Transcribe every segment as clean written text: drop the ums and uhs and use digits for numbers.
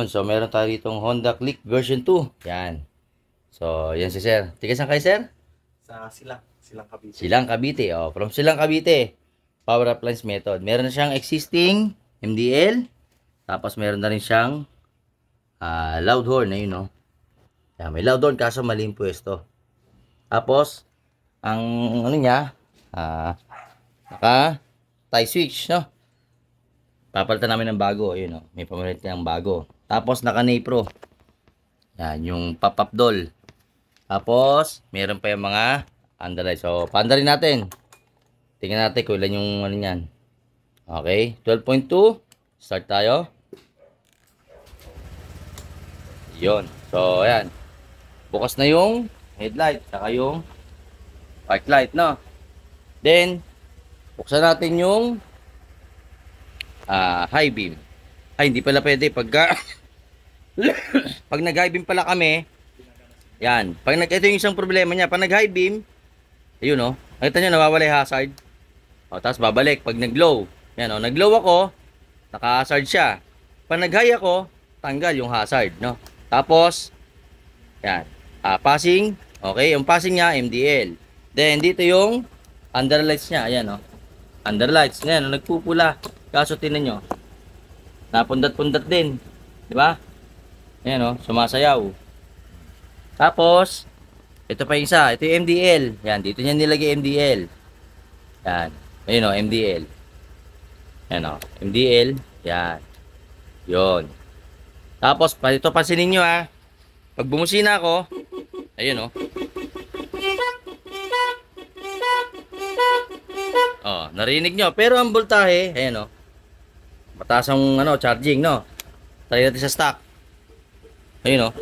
So, meron tayo ditong Honda Click version 2. Yan. So, yan si Sir. Tiga saan kayo, Sir? Sa Silang Cavite. Silang Cavite. Oh, from Silang Cavite. Power appliance method. Meron na siyang existing MDL. Tapos, meron na rin siyang loud horn. Ayun, no? Yan, may loud horn kaso mali yung pwesto. Tapos, ang ano niya, naka tie switch, no? Papalitan namin ng bago. Ayun, no? May pamalit niyang bago. Tapos, naka Napro. Yan, yung pop-up doll. Tapos, meron pa yung mga underlight. So, paanda rin natin. Tingnan natin kung ilan yung ano yan. Okay, 12.2. Start tayo. Yun. So, ayan. Bukas na yung headlight. Saka yung park light, no? Then, buksan natin yung high beam. Ay, hindi pala pwede. Pagka pag nag-high beam pala kami, yan. Ito yung isang problema niya. Pag nag-high beam, ayun, no? Nakita nyo, nawawala yung hazard. O, tapos babalik. Pag nag-glow, yan, o. Nag-glow ako, naka-hazard siya. Pag nag-high ako, tanggal yung hazard, no? Tapos, yan. Passing. Okay, yung passing niya, MDL. Then, dito yung underlights niya. Ayan, no? Underlights. Ayan, no? Nagpupula. Kaso, tinan nyo. Napundat-pundat din. Diba? Ayan, no? Sumasayaw. Tapos, ito pa yung isa. Ito yung MDL. Yan, dito niya nilagay MDL. Yan. Ayun, o, MDL. Yan, o. MDL. Yan. Yun. Tapos, ito pansinin nyo, ha. Pag bumusina ako, ayun, o. Oh, narinig nyo. Pero ang voltahe, ayan, o. Mataas ang, charging, no. Try natin sa stock. Ayun, o.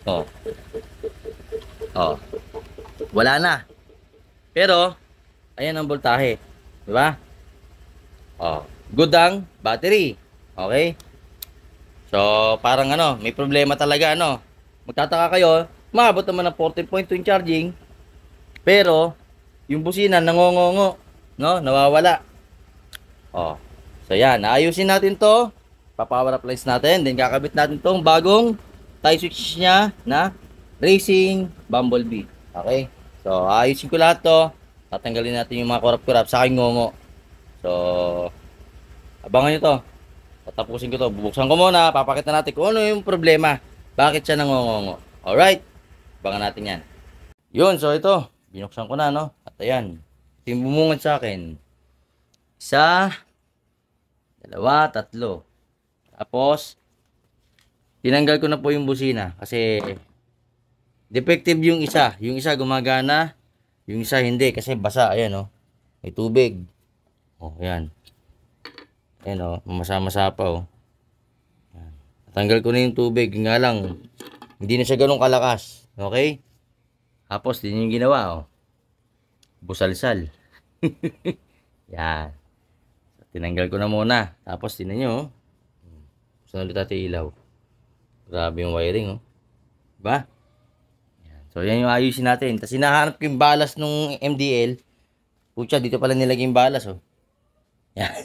Oh. Oh. Wala na. Pero, ayan ang voltahe. Di ba? Oh. Good ang battery. Okay? So, parang may problema talaga, Magtataka kayo, maabot naman ng 14.2 yung charging. Pero, yung busina nangongongo, no? Nawawala. Oh. So, yan. Ayusin natin to. Pa-power appliance natin. Then, kakabit natin tong bagong tie switch niya na Racing Bumblebee. Okay? So, ayusin ko lahat to. Tatanggalin natin yung mga kurap-kurap sa aking ngongo. So, abangan nyo to. Tatapusin ko to. Bubuksan ko muna. Papakita natin kung ano yung problema. Bakit siya nangongongo. Alright? Abangan natin yan. Yun. So, ito. Binuksan ko na, no? At ayan. Ito yung bumungad sa akin. Isa. Dalawa. Tatlo. Tapos, tinanggal ko na po yung busina. Kasi, defective yung isa. Yung isa gumagana. Yung isa hindi. Kasi basa. Ayan, oh. May tubig. Oh, ayan. Ayan, oh. Mamasa-masa pa, oh. Ayan. Natanggal ko na yung tubig. Nga lang, hindi na siya ganun kalakas. Okay? Tapos, din yung ginawa, oh. Busalsal. Yan. So, tinanggal ko na muna. Tapos, tinan nyo, oh. Saan ulit natin ilaw? Grabe yung wiring, oh. Diba? So, yan yung ayusin natin. Tapos, hinahanap ko yung balas nung MDL. Pucha, dito pala nilagay yung balas, oh. Yan.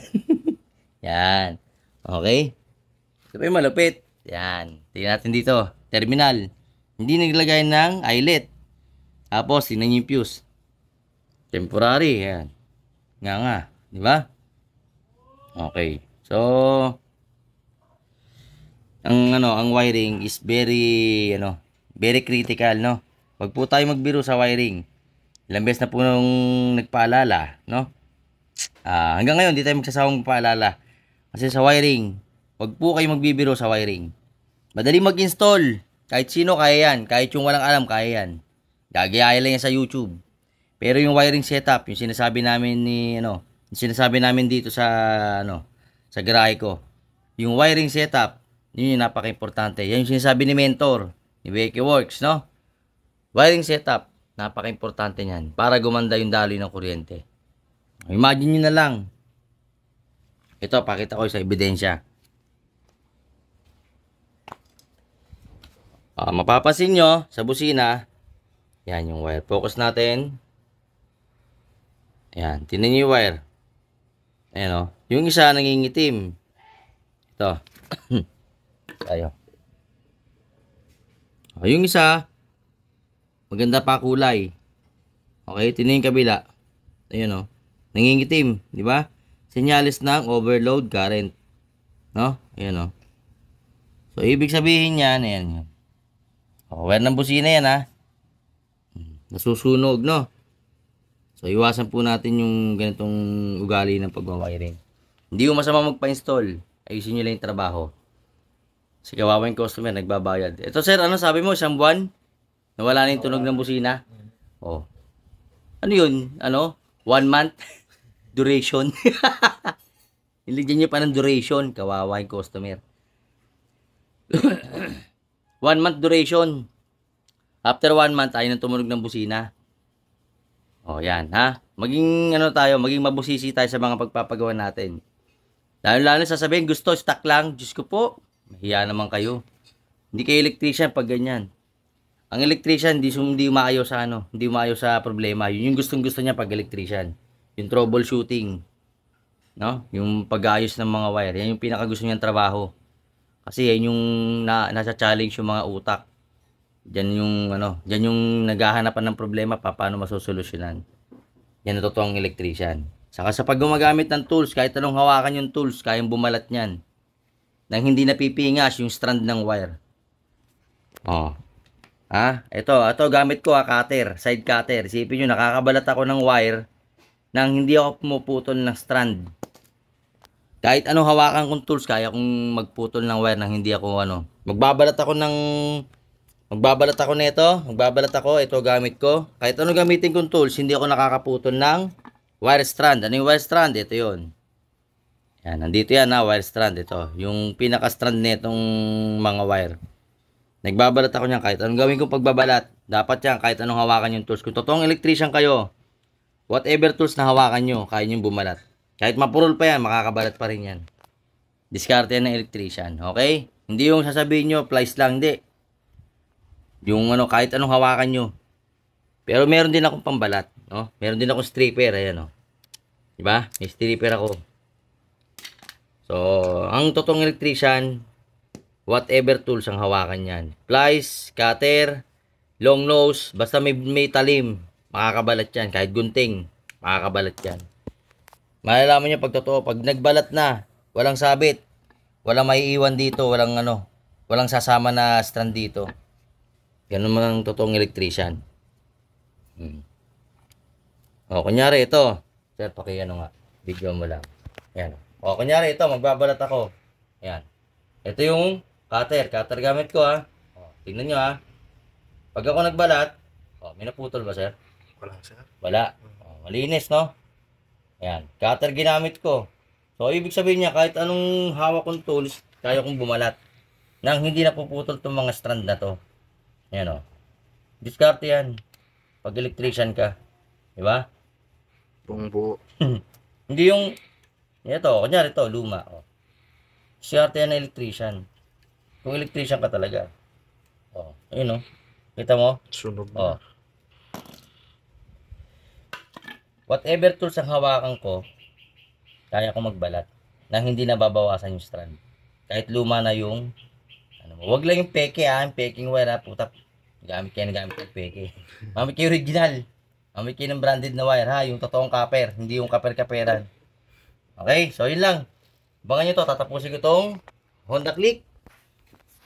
Yan. Okay? Ito pa yung malupit. Yan. Tingnan natin dito. Terminal. Hindi naglagay ng eyelet. Tapos, tingnan yung fuse. Temporary. Yan. Nga. Diba? Okay. So, ang wiring is very, very critical, no? Wag po tayo magbiro sa wiring. Ilang beses na po nung nagpaalala, no? Hanggang ngayon, di tayo magsasawang paalala. Kasi sa wiring, wag po kayo magbibiro sa wiring. Madali mag-install. Kahit sino, kaya yan. Kahit yung walang alam, kaya yan. Gagayahin lang yan sa YouTube. Pero yung wiring setup, yung sinasabi namin yung sinasabi namin dito sa, sa garahe ko. Yung wiring setup, yun yung napaka-importante. Yan yung sinasabi ni Mentor, ni Becky Works, no? Wiring setup, napaka-importante niyan para gumanda yung daloy ng kuryente. Imagine nyo na lang. Ito, pakita ko sa ebidensya. Mapapansin nyo sa busina, yan yung wire. Focus natin. Ayan, tinan nyo yung wire. Ayan, o. Yung isa nangingitim. Ito. Tayo. O, yung isa, maganda pa kulay. Okay, tingnan yung kabila. Ayun o. Nangingitim, di ba? Senyales ng overload current. No? Ayan o. So, ibig sabihin yan, ayan. O, wire ng busina yan, ha? Nasusunog, no? So, iwasan po natin yung ganitong ugali ng pagwawiring. Hindi mo masama magpa-install. Ayusin nyo lang yung trabaho. Kasi kawawa yung customer, nagbabayad. Ito, sir, ano sabi mo? Isang buwan? Nawala na yung tunog ng busina? Oh. Ano yun? Ano? 1 month? Duration? Niligyan nyo pa ng duration. Kawawa yung customer. 1 month duration. After 1 month, ayaw nang tumunog ng busina. O, yan, ha? Maging, ano tayo, maging mabusisi tayo sa mga pagpapagawa natin. Lalo-lalo sasabihin, gusto, stock lang. Diyos ko po, mahiya naman kayo. Hindi kayo electrician pag ganyan. Ang electrician, hindi umaayos sa ano, hindi umaayos sa problema. Yun yung gustong-gusto niya pag electrician. Yung troubleshooting. No? Yung pag-ayos ng mga wire. Yan yung pinakagusto niyang trabaho. Kasi yan yung nasa challenge yung mga utak. Diyan yung ano, diyan yung naghahanapan ng problema paano masosolusyonan. Yan ang totoong electrician. Saka sa pag gumagamit ng tools, kahit anong hawakan yung tools, kayang bumalat niyan. Nang hindi napipingas yung strand ng wire. Oh. Ito gamit ko cutter, side cutter. Isipin nyo, nakakabalat ako ng wire nang hindi ako pumuputol ng strand. Kahit anong hawakan kong tools, kaya kong magputol ng wire nang hindi ako magbabalat ako nito, ito gamit ko. Kahit anong gamitin kong tools, hindi ako nakakaputol ng wire strand. Ano yung wire strand? Ito yun. Yan, nandito yan wire strand. Ito, yung pinaka-strand nitong mga wire. Nagbabalat ako niyan kahit anong gawin kong pagbabalat. Dapat yan kahit anong hawakan yung tools. Kung totoong electrician kayo, whatever tools na hawakan nyo, kaya nyo bumalat. Kahit mapurol pa yan, makakabalat pa rin yan. Diskarte yan ng electrician. Okay? Hindi yung sasabihin nyo, plies lang. Hindi. Yung kahit anong hawakan nyo. Pero meron din akong pambalat. No? Meron din akong stripper. Ayan, diba? May stripper ako. So, ang totoong electrician, whatever tools ang hawakan yan. Plies, cutter, long nose, basta may talim, makakabalat yan. Kahit gunting, makakabalat yan. Malalaman nyo pag totoo, pag nagbalat na, walang sabit, walang maiiwan dito, walang sasama na strand dito. Ganun man ang totoong electrician. O, kunyari ito. Sir, nga. Video mo lang. Ayan. O, kunyari ito, magbabalat ako. Ayan. Ito yung cutter gamit ko O, tingnan nyo Pag ako nagbalat, may naputol ba, sir? Wala, sir. Wala. O, malinis, no? Ayan. Cutter ginamit ko. So, ibig sabihin niya, kahit anong hawak kong tools, kaya kong bumalat. Nang hindi napuputol itong mga strand na to. Ayan, diskarte yan. Pag electrician ka. Diba? Buong-buo. Hindi yung, ito, kunyari ito, luma. Diskarte yan na electrician. Kung electrician ka talaga. Ayun, kita mo? Sunog na. Whatever tools ang hawakan ko, kaya ko magbalat. Nang hindi nababawasan yung strand. Kahit luma na yung, wag lang yung peke yung peking wire puta. Gamit kayo yung peke. Gamit kayo original. Gamit kayo ng branded na wire yung totoong copper, hindi yung kaper-kaperan. Okay, so yun lang. Abangan nyo to, tatapusin ko tong Honda Click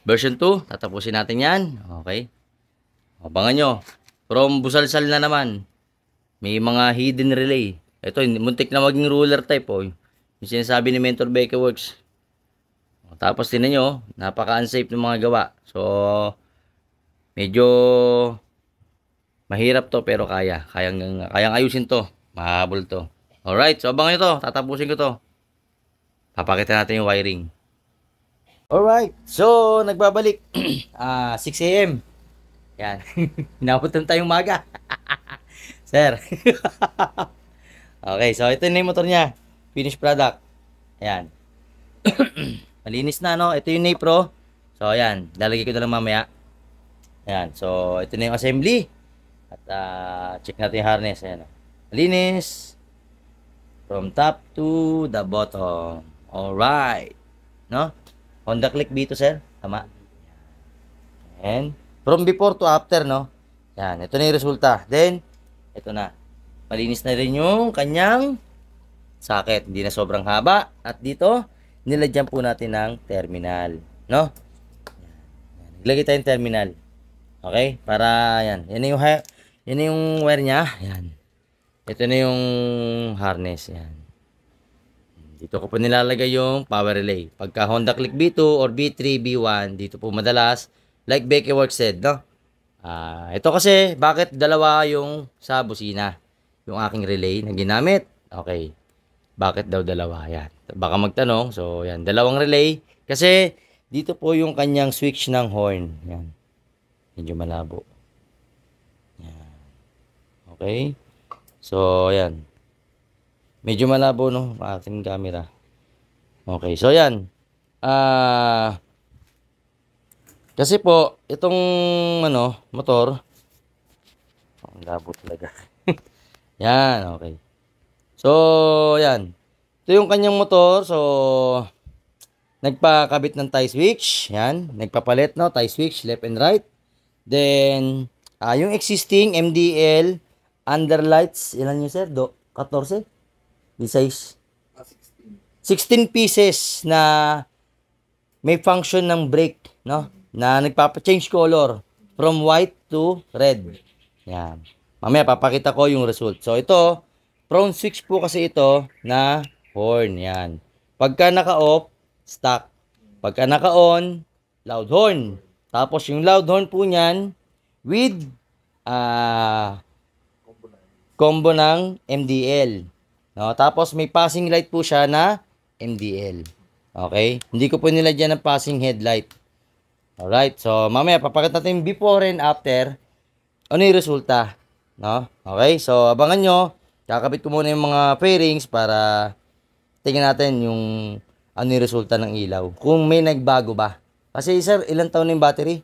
version 2, tatapusin natin yan. Okay. Abangan nyo. From busalsal na naman. May mga hidden relay. Ito, muntik na maging ruler type yung sinasabi ni Mentor Beke Works. Tapos tinan nyo, napaka-unsafe ng mga gawa. So, medyo mahirap to pero kayang ayusin to. Mahabol to. Alright, so abangan nyo to. Tatapusin ko to. Papakita natin yung wiring. Alright, so nagbabalik. 6 AM. Yan. Hinabot na tayong maga. Sir. Okay, so ito na yung motor niya. Finished product. Ayan. Malinis na, Ito yung Napro. So, ayan. Lalagay ko na lang mamaya. Ayan. So, ito na yung assembly. At check natin yung harness. Ayan. Malinis. From top to the bottom. Alright. Honda Click B2, sir. Tama? And from before to after, no? Yan, ito na yung resulta. Then, ito na. Malinis na rin yung kanyang socket. Hindi na sobrang haba. At dito, nilagyan po natin ng terminal. No? Yan. Ilagay tayong terminal. Okay? Para, yan. Yan na yung wire niya. Yan. Ito na yung harness. Yan. Dito ko po nilalagay yung power relay. Pagka Honda Click B2 or B3, B1, dito po madalas, like Becky Works said, no? Ito kasi, bakit dalawa yung sa busina? Yung aking relay na ginamit. Okay. Bakit daw dalawa? Yan. Baka magtanong. So, yan. Dalawang relay. Kasi, dito po yung kanyang switch ng horn. Yan. Medyo malabo. Yan. Okay. So, yan. Medyo malabo, no? Ating camera. Okay. So, yan. Kasi po, itong, motor, ang labo talaga. Yan, okay. So, yan. Ito yung kanyang motor. So, nagpakabit ng tie switch. Yan. Nagpapalit, no? Tie switch, left and right. Then, yung existing MDL underlights, ilan yun, sir? 14? Di size? 16 pieces na may function ng brake, no? Na nagpapa-change color from white to red. Yan. Mamaya papakita ko yung result. So ito, prone switch po kasi ito na horn. Yan. Pagka naka-off, stock. Pagka naka-on, loud horn. Tapos yung loud horn po niyan with combo ng MDL. No? Tapos may passing light po siya na MDL. Okay? Hindi ko po nilagyan ng passing headlight. Alright. So, mamaya papakita natin yung before and after. Ano yung resulta? No? Okay? So, abangan nyo. Kakabit ko muna yung mga fairings para tingnan natin yung ano yung resulta ng ilaw. Kung may nagbago ba. Kasi, sir, ilang taon na yung battery?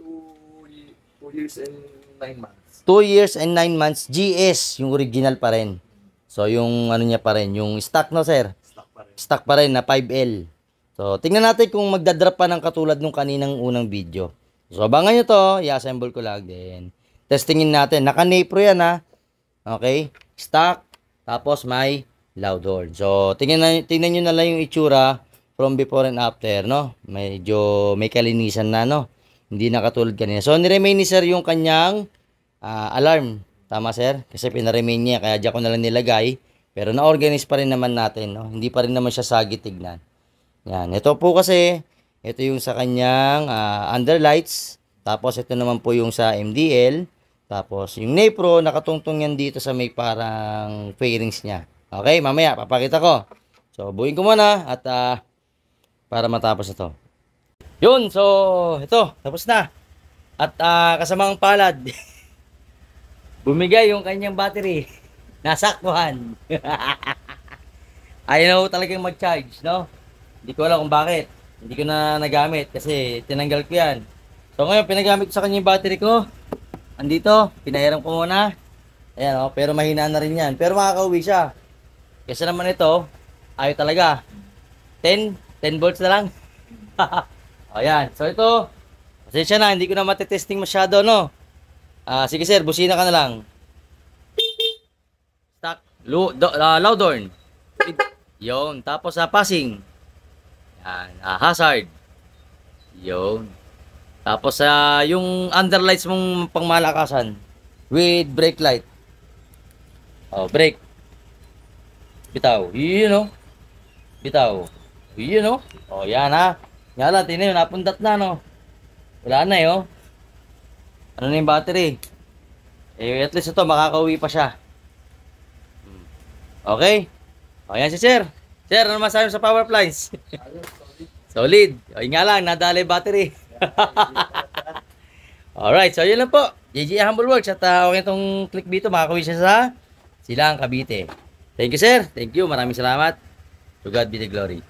2 years and 9 months. 2 years and 9 months. GS, yung original pa rin. So, yung ano niya pa rin. Yung stock, no, sir? Stock pa rin na 5L. So, tingnan natin kung magdadrop pa ng katulad nung kaninang unang video. So, abangan nyo to. I-assemble ko lang din. Testingin natin. Naka-Nepro yan, ha? Okay? Stock. Tapos may loud horn. So, tingnan nyo na lang yung itsura from before and after, no? Medyo may kalinisan na, no? Hindi na katulad kanina. So, niremain ni sir yung kanyang alarm. Tama, sir? Kasi pinaremain niya. Kaya dyan ko na lang nilagay. Pero na-organize pa rin naman natin, no? Hindi pa rin naman siya sagi tignan. Yan. Ito po kasi, ito yung sa kanyang underlights. Tapos, ito naman po yung sa MDL. Tapos, yung Nepro, nakatungtong yan dito sa may parang fairings niya. Okay, mamaya, papakita ko. So, buuin ko muna at para matapos ito. Yun, so, ito, tapos na. At kasamang palad, bumigay yung kanyang battery. Nasaktuhan. Ayaw talagang mag-charge, no? Hindi ko alam kung bakit. Hindi ko na nagamit kasi tinanggal ko yan. So, ngayon, pinagamit ko sa kanya yung battery ko. Andito, pinahiram ko muna. Ayan, oh, pero mahina na rin yan. Pero makakauwi siya. Kasi naman ito, ayaw talaga. 10 volts na lang. O, yan. So, ito, pasensya na, hindi ko na matitesting masyado, no? Sige, sir, busina ka na lang. Stock, loud horn. Yun. Tapos, passing. Yan. Hazard. Yun. Tapos, yung underlights mong pangmalakasan with brake light. Oh, brake. Bitaw. Yun, no? Bitaw. Yun, no? Oh, yan, ha? Nga lang, tingnan yun. Napundat na, no? Wala na, eh, oh. Ano na yung battery? Eh, at least ito, makakauwi pa siya. Okay? O, yan si sir. Sir, ano masabi sa power appliance? Solid. O, yun nga lang, nadali battery. Alright, so yun lang po. JJ Humble Works at okay itong click dito, makakauwi siya sa Silang Cavite. Thank you, sir. Thank you. Maraming salamat. To God be the glory.